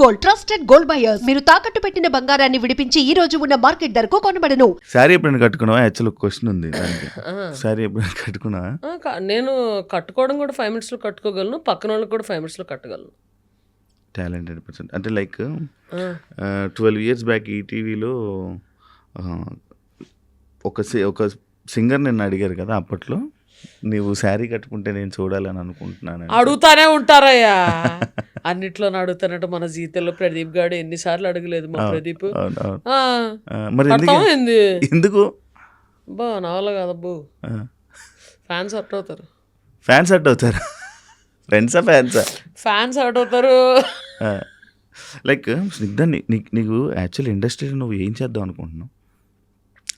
Gold, trusted gold buyers. మీరు తాకట్టు పెట్టిన బంగారాన్ని విడిపించి ఈ రోజు ఉన్న మార్కెట్ ధరకు కొనబడను. శారీ ఎప్పుడైనా కట్టుకున్నావా? యాక్చువల్ క్వశ్చన్ ఉంది దానికి. శారీ ఎప్పుడైనా కట్టుకున్నావా? నేను కట్టుకోవడం కూడా 5 minutes కట్టుకోగలను, పక్కన వాళ్ళకి కూడా 5 minutes కట్టగలను. Talented person. అంటే లైక్ 12 years బ్యాక్ ఈటీవీలో ఒక సింగర్ నిన్ను అడిగారు కదా, అప్పట్లో నీవు శారీ కట్టుకుంటే నేను చూడాలని అనుకుంటున్నాను. అడుగుతానే ఉంటారయ్యా, అన్నిట్లో అడుగుతానంట. మన జీతంలో ప్రదీప్ గారు ఎన్నిసార్లు అడగలేదు మా ప్రదీప్. మరి ఎందుకు బా నా వల్ల కాదబ్బు. ఫ్యాన్స్ హర్ట్ అవుతారు. ఫ్యాన్స్ హర్ట్ అవుతారు? ఫ్యాన్స్ హర్ట్ అవుతారు. లైక్ స్నిగ్ధ, నీకు యాక్చువల్ ఇండస్ట్రీలో నువ్వు ఏం చేద్దాం అనుకుంటున్నావు?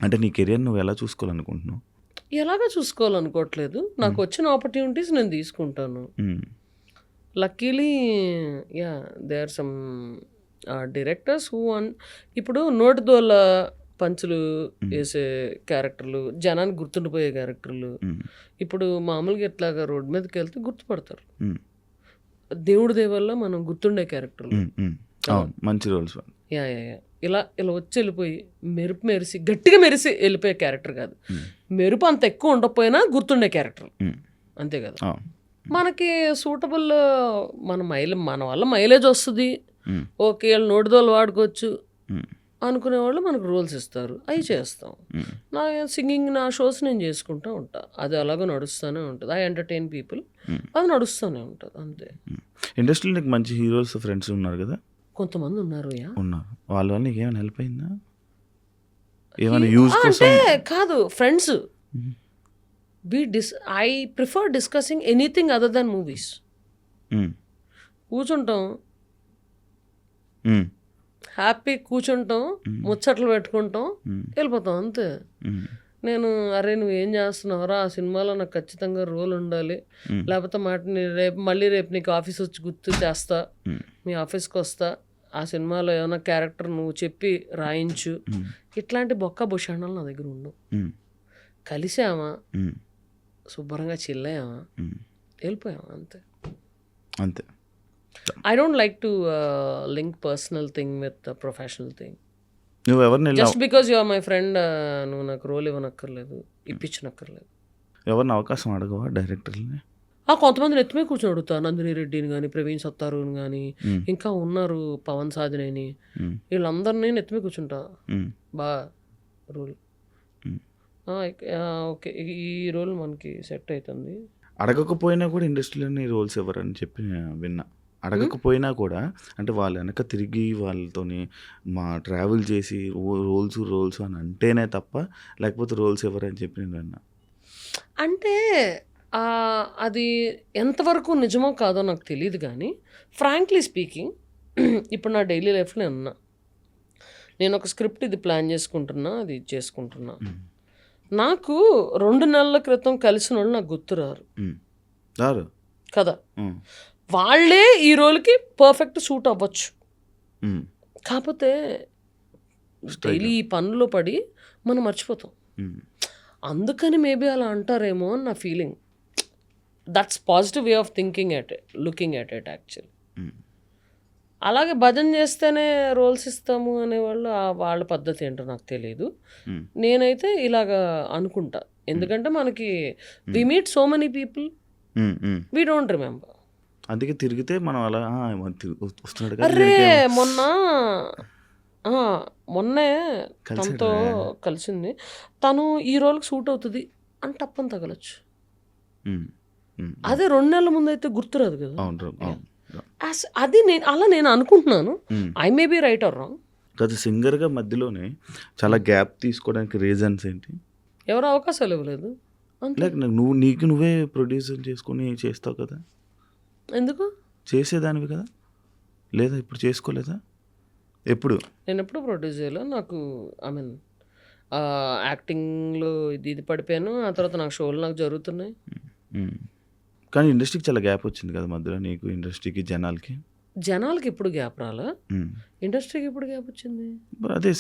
అంటే నీ కెరియర్ నువ్వు ఎలా చూసుకోవాలనుకుంటున్నావు? ఎలాగా చూసుకోవాలనుకోవట్లేదు. నాకు వచ్చిన ఆపర్చునిటీస్ నేను తీసుకుంటాను. Luckily they are some directors who ఇప్పుడు నోటిదోల పంచులు వేసే క్యారెక్టర్లు, జనానికి గుర్తుండిపోయే క్యారెక్టర్లు. ఇప్పుడు మామూలుగా ఎట్లాగా రోడ్ మీదకి వెళ్తే గుర్తుపడతారు. దేవుడి దేవల్ల మనం గుర్తుండే క్యారెక్టర్లు, మంచి రోల్స్. ఇలా వచ్చి వెళ్ళిపోయి మెరిసి గట్టిగా మెరిసి వెళ్ళిపోయే క్యారెక్టర్ కాదు. మెరుపు అంత ఎక్కువ ఉండకపోయినా గుర్తుండే క్యారెక్టర్, అంతే కదా. మనకి సూటబుల్ మన వల్ల మైలేజ్ వస్తుంది, ఓకే వాళ్ళు నోటిదోలు వాడుకోవచ్చు అనుకునే వాళ్ళు మనకు రోల్స్ ఇస్తారు, అవి చేస్తాం. నా సింగింగ్, నా షోస్ నేను చేసుకుంటూ ఉంటా, అది అలాగే నడుస్తూనే ఉంటుంది. ఐ ఎంటర్టైన్ పీపుల్, అది నడుస్తూనే ఉంటుంది, అంతే. ఇండస్ట్రీలో నీకు మంచి హీరోస్ ఫ్రెండ్స్ ఉన్నారు కదా? కొంతమంది ఉన్నారు. వాళ్ళ వల్ల నీకు ఏమైనా హెల్ప్ అయిందా? ఏమైనా యూజ్ అంటే కాదు, friends. I prefer discussing anything other than movies. కూర్చుంటాం, హ్యాపీ కూర్చుంటాం, ముచ్చట్లు పెట్టుకుంటాం, వెళ్ళిపోతాం, అంతే. నేను అరే నువ్వు ఏం చేస్తున్నావురా, ఆ సినిమాలో నాకు ఖచ్చితంగా రోల్ ఉండాలి, లేకపోతే మళ్ళీ రేపు నీకు ఆఫీస్ వచ్చి గుర్తు చేస్తా, మీ ఆఫీస్కి వస్తా, ఆ సినిమాలో ఏమైనా క్యారెక్టర్ నువ్వు చెప్పి రాయించు, ఇట్లాంటి బొక్క భూషణాలు నా దగ్గర ఉండవు. కలిసామా, శుభ్రంగా చిల్లయ్యామా, వెళ్ళిపోయామా, అంతే. I don't like to link personal thing with the professional thing. నువ్వు ఎవరిని just because you are my friend నువ్వు నాకు రోల్ ఇవ్వనక్కర్లేదు, ఇప్పించనక్కర్లేదు. ఎవరిని అవకాశం అడగవా డైరెక్టర్ని? కొంతమందిని ఎత్తుమే కూర్చొని అడుగుతా, నందిని రెడ్డిని కానీ, ప్రవీణ్ సత్తారుని కానీ, ఇంకా ఉన్నారు పవన్ సాధినేని, వీళ్ళందరినీ ఎత్తుమే కూర్చుంటా. బా రోల్ ఓకే, ఈ రోల్ మనకి సెట్ అవుతుంది. అడగకపోయినా కూడా ఇండస్ట్రీలోని రోల్స్ ఎవరని చెప్పి విన్నా. అడగకపోయినా కూడా అంటే వాళ్ళ వెనక తిరిగి వాళ్ళతోని ట్రావెల్ చేసి రోల్స్ అని అంటేనే తప్ప, లేకపోతే రోల్స్ ఎవరని చెప్పి నేను విన్నా. అంటే అది ఎంతవరకు నిజమో కాదో నాకు తెలియదు, కానీ ఫ్రాంక్లీ స్పీకింగ్ ఇప్పుడు నా డైలీ లైఫ్లో ఉన్నా, నేను ఒక స్క్రిప్ట్ ఇది ప్లాన్ చేసుకుంటున్నా, అది చేసుకుంటున్నా. నాకు 2 నెలల క్రితం కలిసిన వాళ్ళు నాకు గుర్తురారు కదా. వాళ్ళే ఈ రోల్కి పర్ఫెక్ట్ సూట్ అవ్వచ్చు, కాకపోతే డైలీ ఈ పనుల్లో పడి మనం మర్చిపోతాం. అందుకని మేబీ అలా అంటారేమో అని నా feeling. That's positive way of thinking looking at it actually. అలాగే భజన చేస్తేనే రోల్స్ ఇస్తాము అనేవాళ్ళు, వాళ్ళ పద్ధతి ఏంటో నాకు తెలియదు. నేనైతే ఇలాగా అనుకుంటా, ఎందుకంటే మనకి we meet so many people, we don't remember. అందుకే తిరిగితే మనం అలా వస్తున్నాడు. అరే మొన్నే తనతో కలిసింది, తను ఈ రోల్కి సూట్ అవుతుంది అని టప్పని తగలచ్చు. అదే 2 నెలల ముందు అయితే గుర్తురాదు కదా. అది నేను అనుకుంటున్నాను. I may be right are wrong. కదా, సింగర్గా మధ్యలోనే చాలా గ్యాప్ తీసుకోవడానికి రీజన్స్ ఏంటి? ఎవరు అవకాశాలు ఇవ్వలేదు. లైక్ నువ్వే ప్రొడ్యూసర్ చేసుకుని చేస్తావు కదా, ఎందుకు చేసేదానివి కదా, లేదా ఇప్పుడు చేసుకోలేదా? నేను ఎప్పుడు ప్రొడ్యూస్ చేయలేదు. నాకు ఐ మీన్ యాక్టింగ్లో ఇది పడిపోయాను, ఆ తర్వాత నాకు షోలు నాకు జరుగుతున్నాయి. కానీ ఇండస్ట్రీకి చాలా గ్యాప్ వచ్చింది కదా మధ్యలో, నీకు ఇండస్ట్రీకి జనాలకి ఎప్పుడు గ్యాప్ రాలా, ఇండస్ట్రీకి ఎప్పుడు గ్యాప్ వచ్చింది? అదే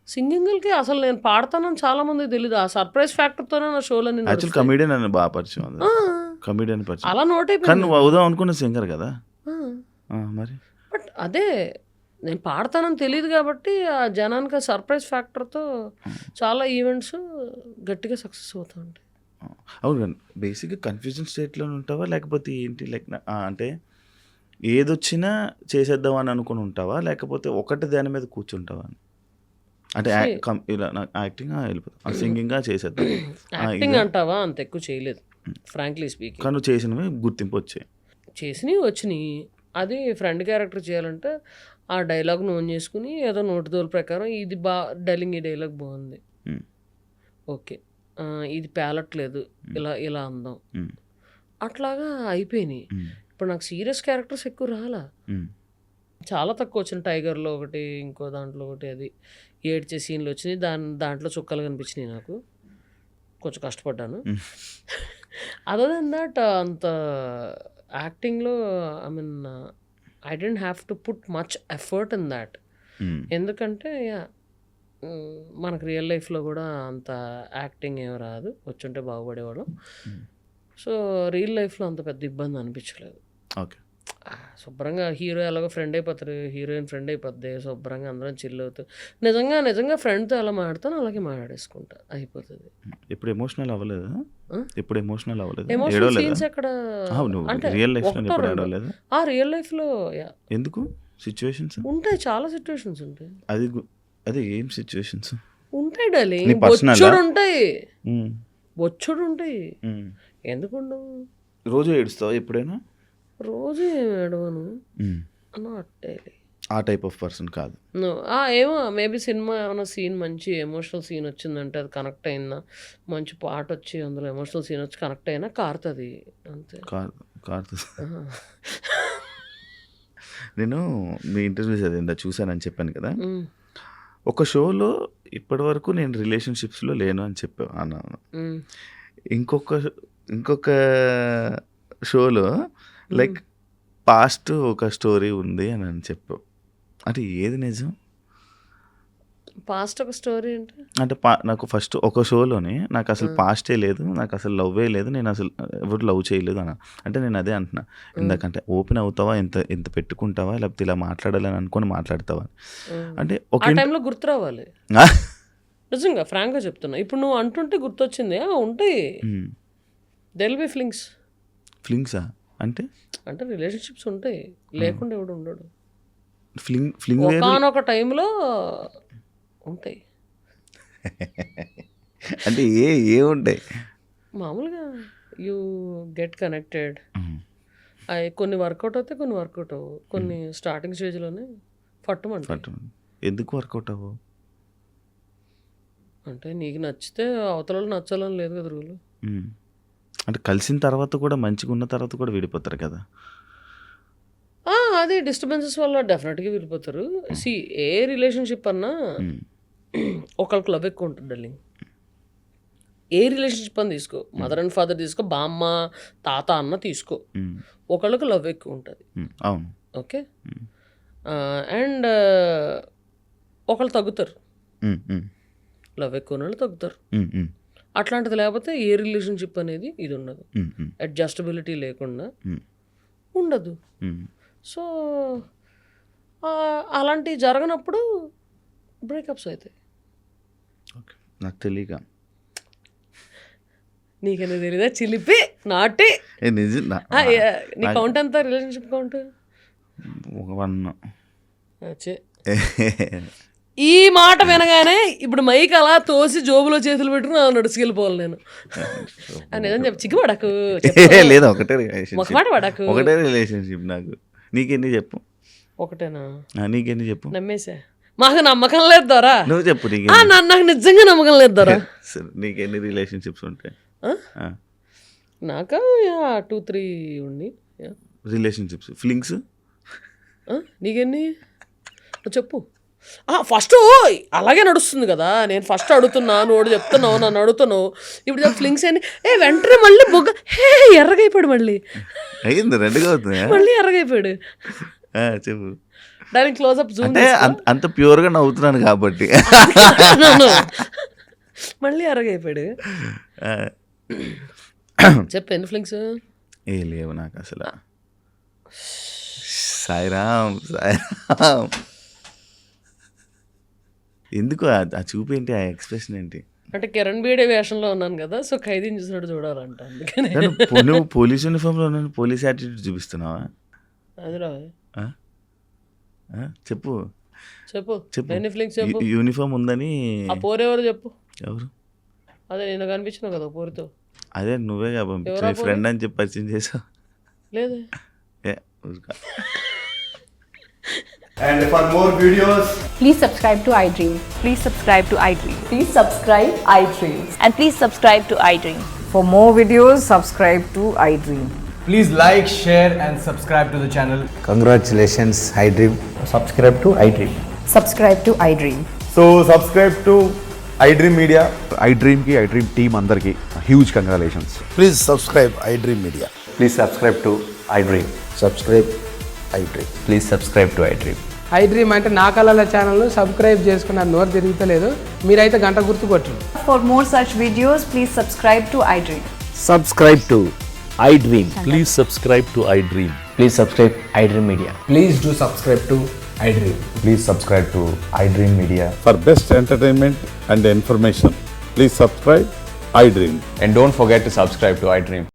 సింగింగ్కి అసలు నేను పాడతానని చాలా మందికి తెలియదు. ఆ సర్ప్రైజ్ ఫ్యాక్టర్తోనే నా షోలని కమెడియన్ అని బాగా పరిచయం, కమెడియన్ పరిచయం. అలా నోట్ అయిపోయింది. కానీ నువ్వు అవుదాం అనుకున్న సింగర్ కదా మరి. బట్ అదే నేను పాడతానని తెలియదు కాబట్టి ఆ జనానికి ఆ సర్ప్రైజ్ ఫ్యాక్టర్తో చాలా ఈవెంట్స్ గట్టిగా సక్సెస్ అవుతూ ఉంటాయి. అవును. బేసిక్‌గా కన్‌ఫ్యూజన్ స్టేట్‌లో ఉంటావా? లేకపోతే ఏంటి అంటే ఏదొచ్చినా చేసేద్దాం అని అనుకుని ఉంటావా? లేకపోతే ఒకటి దాని మీద కూర్చుంటావా? అంటే See, ఇలా నాకు యాక్టింగా వెళ్ళిపోతా. సింగింగా చేసేద్దాం. యాక్టింగ్ ఇదా? అంటావా అంత ఎక్కువ చేయలేదు ఫ్రాంక్లీ స్పీకింగ్. కానీ నువ్వు చేసినవి గుర్తింపు వచ్చాయి. చేసినవి వచ్చినాయి. అది ఫ్రెండ్ క్యారెక్టర్ చేయాలంటే ఆ డైలాగ్ను ఓన్ చేసుకుని ఏదో నోటిదోల ప్రకారం ఇది డైలింగ్ ఈ డైలాగ్ బాగుంది, హ్మ్. ఓకే, ఇది పేలట్లేదు, ఇలా ఇలా అందాం, హ్మ్. అట్లాగా అయిపోయినాయి. హ్మ్. ఇప్పుడు నాకు సీరియస్ క్యారెక్టర్స్ ఎక్కువ రాలా, హ్మ్. చాలా తక్కువ వచ్చినాయి. టైగర్లో ఒకటి, ఇంకో దాంట్లో ఒకటి, అది ఏడ్చే సీన్లు వచ్చినాయి. దాంట్లో చుక్కలు కనిపించినాయి నాకు, కొంచెం కష్టపడ్డాను. హ్మ్. అదర్ దెన్ దట్ అంత యాక్టింగ్లో I mean I don't have to put much effort in that. Hmm. ఎందుకంటే మనకు రియల్ లైఫ్లో కూడా అంత యాక్టింగ్ ఏమి రాదు, వచ్చుంటే బాగుపడేవాళ్ళం. హ్మ్. సో రియల్ లైఫ్లో అంత పెద్ద ఇబ్బంది అనిపించలేదు. ఓకే. శుభ్రంగా హీరో ఎలాగో ఫ్రెండ్ అయిపోతారు, హీరోయిన్ ఫ్రెండ్ అయిపోద్ది, శుభ్రంగా అందరం చిల్ అవుతూ నిజంగా ఫ్రెండ్తో ఎలా మాట్లాడతాను అలాగే మాట్లాడేసుకుంటా, అయిపోతుంది. ఇప్పుడు ఎమోషనల్ అవ్వలేదా? ఆ? ఇప్పుడు ఎమోషనల్ అవ్వలేదా? ఎమోషనల్ ఏడవలేదా? సీన్స్ ఎక్కడ నువ్వు అంటే రియల్ లైఫ్లో ఒకటో ఎప్పుడు రెండో ఏడవలేదా? రియల్ లైఫ్లో ఎందుకు? సిచ్యువేషన్స్ ఉంటాయి, చాలా సిచ్యువేషన్స్ ఉంటాయి. అదే ఏం సిచ్యువేషన్స్? ఉంటాయి డార్లింగ్, నీ personal ఆ? బొచ్చుడు ఉంటాయి, బొచ్చుడు ఉంటాయి, ఎందుకుండవు? రోజు ఏడుస్తావా ఎప్పుడైనా? రోజు ఏమి ఏడవను, నాట్ డైలీ. ఆ టైప్ ఆఫ్ పర్సన్ కాదు. ఏమో మేబీ సినిమా ఏమైనా సీన్ మంచి ఎమోషనల్ సీన్ వచ్చిందంటే అది కనెక్ట్ అయిందా, మంచి పాట వచ్చి అందులో ఎమోషనల్ సీన్ వచ్చి కనెక్ట్ అయినా కారుతుంది అంతే. కాదు. ఆహా. నేను మీ ఇంటర్వ్యూస్ అదేందా చూసానని చెప్పాను కదా. ఉమ్, ఒక షోలో ఇప్పటి వరకు నేను రిలేషన్షిప్స్లో లేను అని అన్నాను. ఉమ్, ఇంకొక షోలో లైక్ పాస్ట్ ఒక స్టోరీ ఉంది అని చెప్పావు. అంటే ఏది నిజం? పాస్ట్ ఒక స్టోరీ అంటే అంటే నాకు ఫస్ట్ ఒక షోలోనే నాకు అసలు పాస్టే లేదు, నాకు అసలు లవ్వే లేదు, నేను అసలు ఎవరు లవ్ చేయలేదు అంటే నేను అదే అంటున్నా. ఎందుకంటే ఓపెన్ అవుతావా, ఎంత పెట్టుకుంటావా, లేకపోతే ఇలా మాట్లాడాలని అనుకొని మాట్లాడతావా అంటే ఒక ఆ టైంలో గుర్తు రావాలి. నిజంగా ఫ్రాంక్గా చెప్తున్నా, ఇప్పుడు నువ్వు అంటుంటే గుర్తొచ్చింది. ఉంటాయి, దెల్ బి ఫ్లింగ్సా అంటే రిలేషన్షిప్స్ ఉంటాయి, లేకుండా ఎవడు ఉండడు. ఫ్లింగ్ ఒకానొక టైంలో ఉంటాయి. అంటే ఏముంటాయి మామూలుగా యూ గెట్ కనెక్టెడ్, అవి కొన్ని వర్కౌట్ అవుతాయి, కొన్ని వర్కౌట్ అవ్వవు, కొన్ని స్టార్టింగ్ స్టేజ్లోనే పట్టుమంటాయి. ఎందుకు వర్కౌట్ అవ్వవు? అంటే నీకు నచ్చితే అవతల నచ్చాలని లేదు కదా రూలు. అంటే కలిసిన తర్వాత కూడా మంచిగా ఉన్న తర్వాత కూడా విడిపోతారు కదా. అది డిస్టర్బెన్సెస్ వల్ల డెఫినెట్గా వెళ్ళిపోతారు. ఏ రిలేషన్షిప్ అన్నా ఒకరికి లవ్ ఎక్కువ ఉంటుంది డార్లింగ్. ఏ రిలేషన్షిప్ అని తీసుకో, మదర్ అండ్ ఫాదర్ తీసుకో, బామ్మ తాత అన్న తీసుకో, ఒకళ్ళకి లవ్ ఎక్కువ ఉంటుంది. అవును. ఓకే, అండ్ ఒకళ్ళు తగ్గుతారు, లవ్ ఎక్కువ వాళ్ళు తగ్గుతారు. అట్లాంటిది లేకపోతే ఏ రిలేషన్షిప్ అనేది ఇది ఉండదు, అడ్జస్టబిలిటీ లేకుండా ఉండదు. సో అలాంటివి జరగనప్పుడు బ్రేకప్స్ అవుతాయి. ఓకే, నాకు తెలియక. నీకనేది తెలీదా? చిలిపి నాటి నిజం. నీ కౌంట్ ఎంత రిలేషన్షిప్ కౌంట్? 1. ఈ మాట వినగానే ఇప్పుడు మైక్ అలా తోసి జోబులో చేతులు పెట్టుకుని నడుచుకెళ్ళిపోవాలి నేను. నిజం చెప్పు, చిక్కుపడకు, లేదు ఒకటే రిలేషన్షిప్, ఒక మాట పడకు. ఒకటే రిలేషన్షిప్ నాకు. నీకెన్ని చెప్పు? ఒకటేనా? నీకెన్ని చెప్పు? నమ్మేసా, మాకు నమ్మకం లేదు దొరా. నువ్వు చెప్పు. నాకు నిజంగా నమ్మకం లేదు దొరా. నీకెన్ని రిలేషన్షిప్స్ ఉంటాయి? నాకా 2-3 ఉండి. రిలేషన్షిప్స్, ఫ్లింగ్స్ నీకెన్ని చెప్పు. ఫస్ట్ అలాగే నడుస్తుంది కదా, నేను ఫస్ట్ అడుగుతున్నాను, వాడు చెప్తున్నావు, నన్ను అడుగుతున్నావు. ఇప్పుడు ఫ్లింగ్స్ అని వెంటనే మళ్ళీ బొగ్గ ఎర్రగైపోయాడు, మళ్ళీ అయ్యింది, రెండుగా అవుతుంది, మళ్ళీ ఎర్రగైపోయాడు. చెప్పు. దానికి క్లోజ్అప్ జూమ్ అంటే అంత ప్యూర్గా నవ్వుతున్నాను కాబట్టి మళ్ళీ ఎర్రగైపోయాడు. చెప్పు ఎన్ని ఫ్లింగ్స్? లేవు నాకు అసలు. సాయిరామ్ సాయిరామ్. ఎందుకు ఆ చూపు ఏంటి, ఆ ఎక్స్ప్రెషన్ ఏంటి? అంటే కిరణ్ బేడే వేషంలో ఉన్నాను కదా, సో ఖైదీని చూసినట్టు చూడాలంట, అందుకని. నువ్వు పోలీస్ యూనిఫామ్లో ఉన్నాను, పోలీస్ యాటిట్యూడ్ చూపిస్తున్నావా? అది రా, చెప్పు చెప్పు చెప్పు. ఎన్ని ఫిలింగ్స్ చెప్పు. యూనిఫామ్ ఉందని. ఆ పోరెవరు చెప్పు. ఎవరు? అదే నేను కనిపించిన కదా పోరితో. అదే నువ్వే పంపించు, ఫ్రెండ్ అని చెప్పి పరిచయం చేసావు. లేదే. And for more videos, Please subscribe to iDream. Please subscribe to iDream. Please subscribe iDream. And please subscribe to iDream. For more videos, subscribe to iDream. please like, share, and subscribe to the channel. Congratulations, iDream. Subscribe to iDream. Subscribe to iDream. So subscribe to iDream Media. iDream ki iDream team andarki huge congratulations. Please subscribe iDream Media. Please subscribe to iDream. Subscribe iDream. Please subscribe to iDream. iDream అంటే నా కళల ఛానల్ను subscribe చేసుకున్న నోరు తిరుగుతలేదు, మీరైతే గంట గుర్తు కొట్టండి. For more such videos, please subscribe to iDream. Subscribe to iDream. Please subscribe to iDream. Please subscribe iDream Media. Please do subscribe to iDream. Please subscribe to iDream Media. For best entertainment and information, please subscribe iDream. And don't forget to subscribe to iDream.